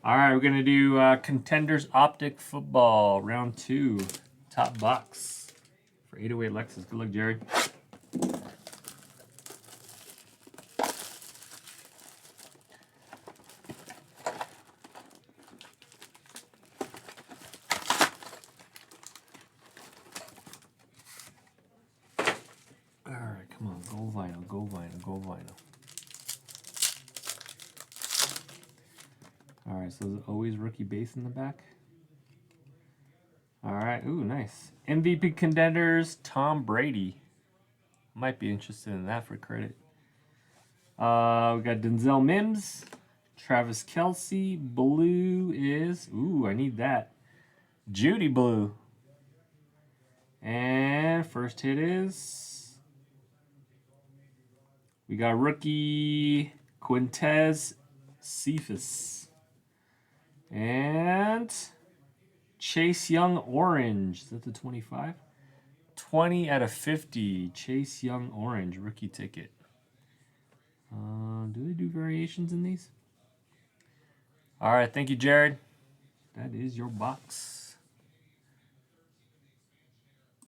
All right, we're going to do Contenders Optic Football, round 2, top box for 808 Lexus. Good luck, Jared. All right, come on, go vinyl, go vinyl, go vinyl. All right, so there's always rookie base in the back. All right, ooh, nice. MVP Contenders, Tom Brady. Might be interested in that for credit. We got Denzel Mims, Travis Kelce. Blue is, ooh, I need that. Judy Blue. And first hit is, we got rookie Quintez Cephas. And Chase Young Orange. Is that the 25? 20 out of 50. Chase Young Orange, rookie ticket. Do they do variations in these? All right, thank you, Jared. That is your box.